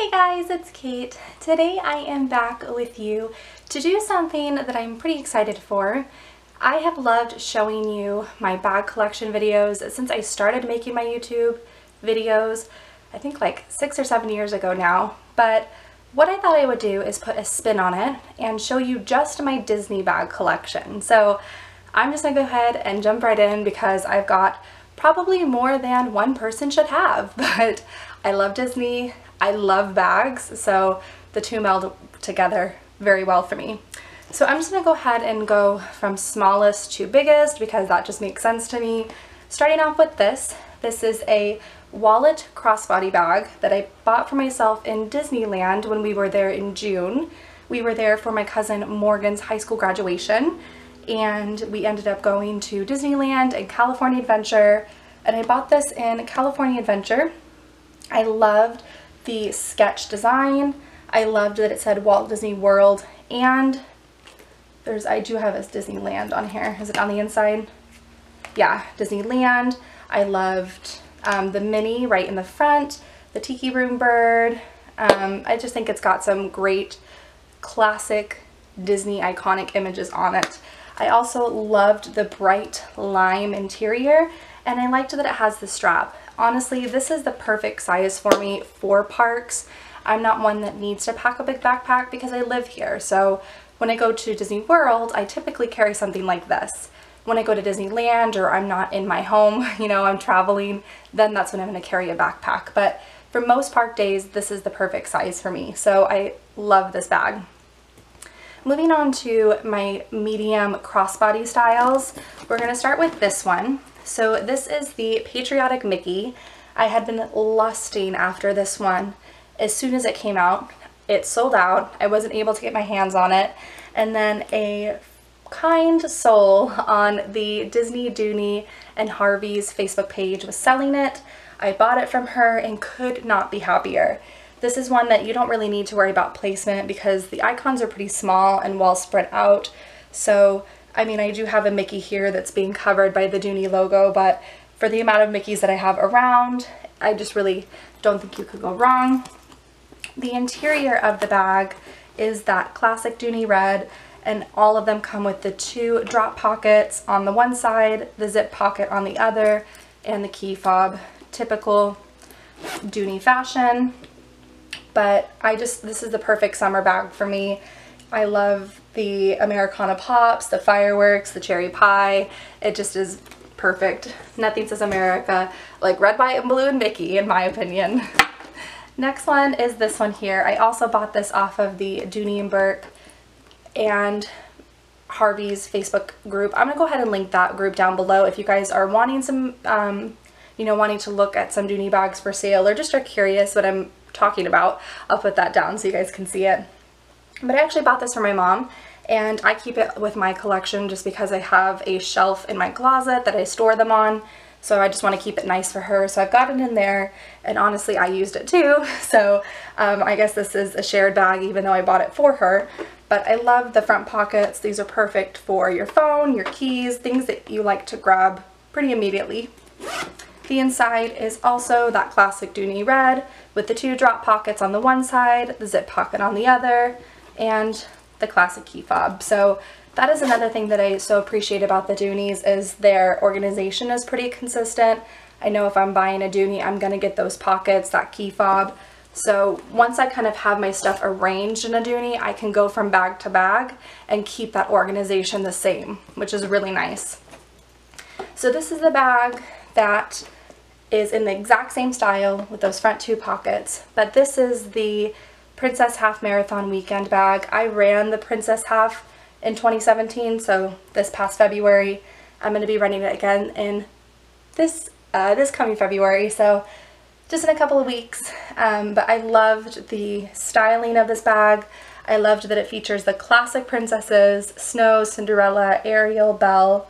Hey guys, it's Kate. Today I am back with you to do something that I'm pretty excited for. I have loved showing you my bag collection videos since I started making my YouTube videos, I think like 6 or 7 years ago now. But what I thought I would do is put a spin on it and show you just my Disney bag collection. So I'm just gonna go ahead and jump right in because I've got probably more than one person should have, but I love Disney. I love bags, so the two meld together very well for me. So I'm just gonna go ahead and go from smallest to biggest because that just makes sense to me. Starting off with this. This is a wallet crossbody bag that I bought for myself in Disneyland when we were there in June. We were there for my cousin Morgan's high school graduation, and we ended up going to Disneyland and California Adventure, and I bought this in California Adventure. I loved the sketch design. I loved that it said Walt Disney World, and I do have a Disneyland on here. Is it on the inside? Yeah, Disneyland. I loved the Minnie right in the front, the Tiki Room bird. I just think it's got some great classic Disney iconic images on it. I also loved the bright lime interior, and I liked that it has the strap. Honestly, this is the perfect size for me for parks. I'm not one that needs to pack a big backpack because I live here. So when I go to Disney World, I typically carry something like this. When I go to Disneyland or I'm not in my home, you know, I'm traveling, then that's when I'm going to carry a backpack. But for most park days, this is the perfect size for me. So I love this bag. Moving on to my medium crossbody styles, we're going to start with this one. So this is the Patriotic Mickey. I had been lusting after this one as soon as it came out. It sold out. I wasn't able to get my hands on it. And then a kind soul on the Disney, Dooney, and Harvey's Facebook page was selling it. I bought it from her and could not be happier. This is one that you don't really need to worry about placement because the icons are pretty small and well spread out. So I mean, I do have a Mickey here that's being covered by the Dooney logo, but for the amount of Mickeys that I have around, I just really don't think you could go wrong. The interior of the bag is that classic Dooney red, and all of them come with the two drop pockets on the one side, the zip pocket on the other, and the key fob. Typical Dooney fashion, but this is the perfect summer bag for me. I love the Americana Pops, the fireworks, the cherry pie. It just is perfect. Nothing says America like red, white, and blue and Mickey, in my opinion. Next one is this one here. I also bought this off of the Dooney and Burke and Harvey's Facebook group. I'm gonna go ahead and link that group down below if you guys are wanting some, you know, wanting to look at some Dooney bags for sale or just are curious what I'm talking about. I'll put that down so you guys can see it. But I actually bought this for my mom, and I keep it with my collection just because I have a shelf in my closet that I store them on, so I just want to keep it nice for her. So I've got it in there, and honestly I used it too, so I guess this is a shared bag even though I bought it for her. But I love the front pockets. These are perfect for your phone, your keys, things that you like to grab pretty immediately. The inside is also that classic Dooney red with the two drop pockets on the one side, the zip pocket on the other, and the classic key fob. So that is another thing that I so appreciate about the Dooneys is their organization is pretty consistent. I know if I'm buying a Dooney, I'm gonna get those pockets, that key fob. So once I kind of have my stuff arranged in a Dooney, I can go from bag to bag and keep that organization the same, which is really nice. So this is the bag that is in the exact same style with those front two pockets, but this is the Princess Half Marathon Weekend bag. I ran the Princess Half in 2017, so this past February. I'm going to be running it again in this coming February, so just in a couple of weeks. But I loved the styling of this bag. I loved that it features the classic princesses, Snow, Cinderella, Ariel, Belle,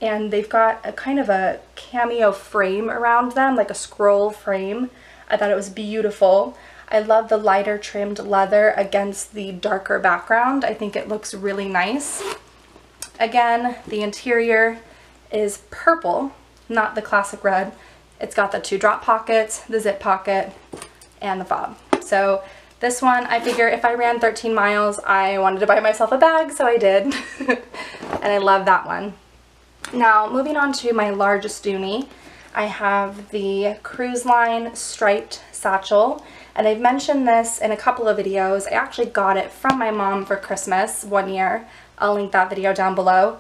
and they've got a kind of a cameo frame around them, like a scroll frame. I thought it was beautiful. I love the lighter trimmed leather against the darker background. I think it looks really nice. Again, the interior is purple, not the classic red. It's got the two drop pockets, the zip pocket, and the fob. So this one, I figure if I ran 13 miles, I wanted to buy myself a bag, so I did. And I love that one. Now, moving on to my largest doonie, I have the Cruise Line striped satchel. And I've mentioned this in a couple of videos. I actually got it from my mom for Christmas one year. I'll link that video down below.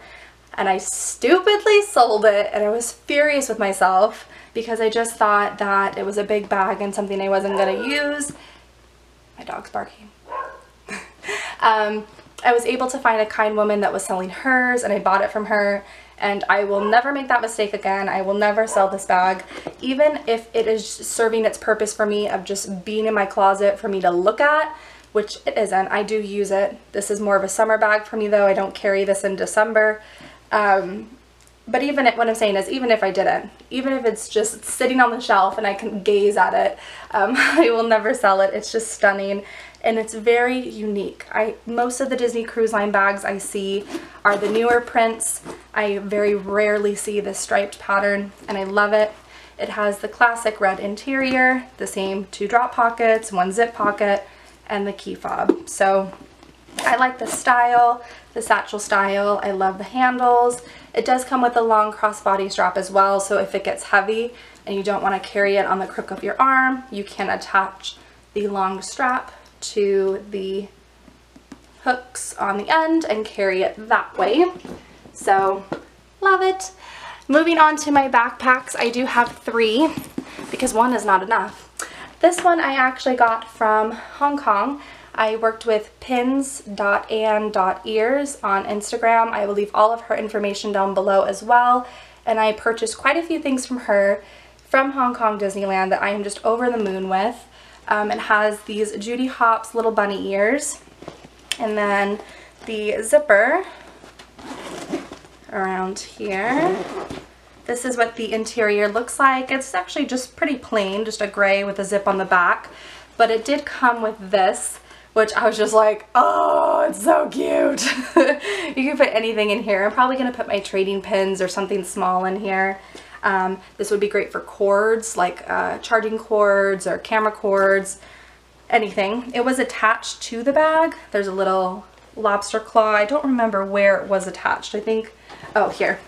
And I stupidly sold it, and I was furious with myself because I just thought that it was a big bag and something I wasn't going to use. My dog's barking. I was able to find a kind woman that was selling hers, and I bought it from her, and I will never make that mistake again. I will never sell this bag, even if it is serving its purpose for me of just being in my closet for me to look at, which it isn't. I do use it. This is more of a summer bag for me though. I don't carry this in December. But even if, what I'm saying is, even if I didn't, even if it's just sitting on the shelf and I can gaze at it, I will never sell it. It's just stunning, and it's very unique. Most of the Disney Cruise Line bags I see are the newer prints. I very rarely see this striped pattern, and I love it. It has the classic red interior, the same 2 drop pockets, 1 zip pocket, and the key fob. So I like the style, the satchel style. I love the handles. It does come with a long crossbody strap as well, so if it gets heavy and you don't want to carry it on the crook of your arm, you can attach the long strap to the hooks on the end and carry it that way. So, love it. Moving on to my backpacks, I do have 3 because 1 is not enough. This one I actually got from Hong Kong. I worked with pins.ann.ears on Instagram. I will leave all of her information down below as well. And I purchased quite a few things from her from Hong Kong Disneyland that I am just over the moon with. It has these Judy Hopps little bunny ears. And then the zipper around here. This is what the interior looks like. It's actually just pretty plain, just a gray with a zip on the back. But it did come with this, which I was just like, oh, it's so cute. You can put anything in here. I'm probably going to put my trading pins or something small in here. This would be great for cords, like charging cords or camera cords, anything. It was attached to the bag. There's a little lobster claw. I don't remember where it was attached. I think, oh, here.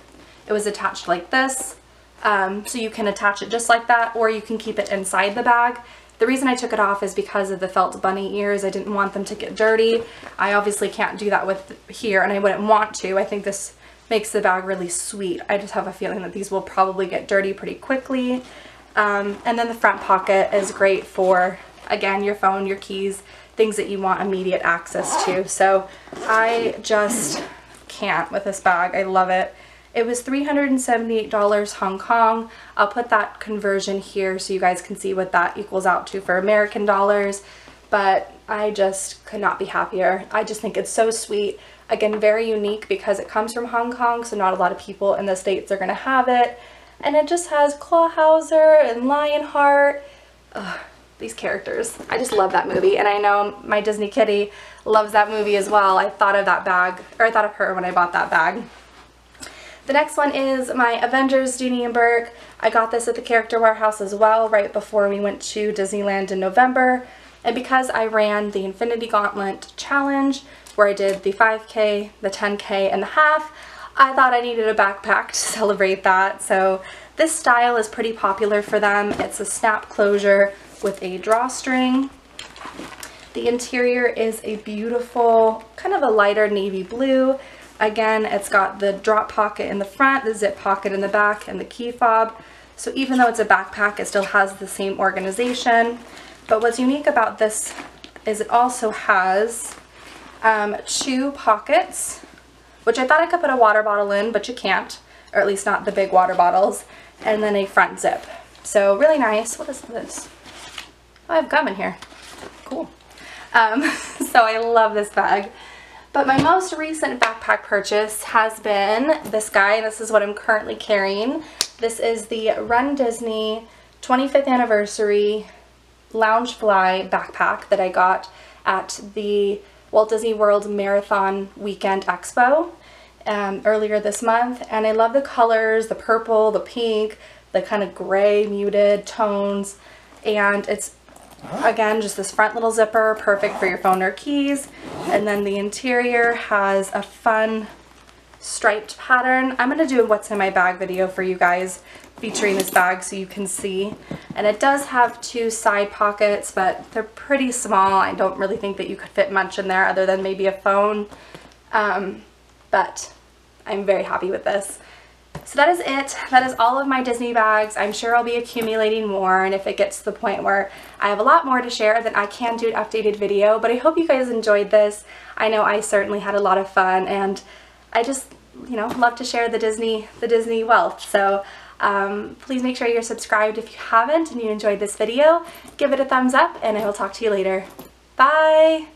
It was attached like this. So you can attach it just like that, or you can keep it inside the bag. The reason I took it off is because of the felt bunny ears. I didn't want them to get dirty. I obviously can't do that with here, and I wouldn't want to. I think this makes the bag really sweet. I just have a feeling that these will probably get dirty pretty quickly. And then the front pocket is great for, again, your phone, your keys, things that you want immediate access to. So I just can't with this bag. I love it. It was $378 Hong Kong. I'll put that conversion here so you guys can see what that equals out to for American dollars. But I just could not be happier. I just think it's so sweet. Again, very unique because it comes from Hong Kong, so not a lot of people in the States are going to have it. And it just has Clawhauser and Lionheart. Ugh, these characters. I just love that movie, and I know my Disney kitty loves that movie as well. I thought of that bag, or I thought of her when I bought that bag. The next one is my Avengers Dooney and Burke. I got this at the Character Warehouse as well right before we went to Disneyland in November. And because I ran the Infinity Gauntlet Challenge, where I did the 5K, the 10K, and the half, I thought I needed a backpack to celebrate that. So this style is pretty popular for them. It's a snap closure with a drawstring. The interior is a beautiful, kind of a lighter navy blue. Again, it's got the drop pocket in the front, the zip pocket in the back, and the key fob. So even though it's a backpack, it still has the same organization. But what's unique about this is it also has 2 pockets, which I thought I could put a water bottle in, but you can't, or at least not the big water bottles, and then a front zip. So really nice. What is this? Oh, I have gum in here. Cool. So I love this bag. But my most recent backpack purchase has been this guy. This is what I'm currently carrying. This is the Run Disney 25th Anniversary Loungefly backpack that I got at the Walt Disney World Marathon Weekend Expo earlier this month. And I love the colors, the purple, the pink, the kind of gray muted tones. And it's Again, just this front little zipper, perfect for your phone or keys. And then the interior has a fun striped pattern. I'm going to do a what's in my bag video for you guys featuring this bag so you can see. And it does have 2 side pockets, but they're pretty small. I don't really think that you could fit much in there other than maybe a phone. But I'm very happy with this. So that is it. That is all of my Disney bags. I'm sure I'll be accumulating more, and if it gets to the point where I have a lot more to share, then I can do an updated video. But I hope you guys enjoyed this. I know I certainly had a lot of fun, and I just, you know, love to share the Disney wealth. So please make sure you're subscribed if you haven't and you enjoyed this video. Give it a thumbs up, and I will talk to you later. Bye!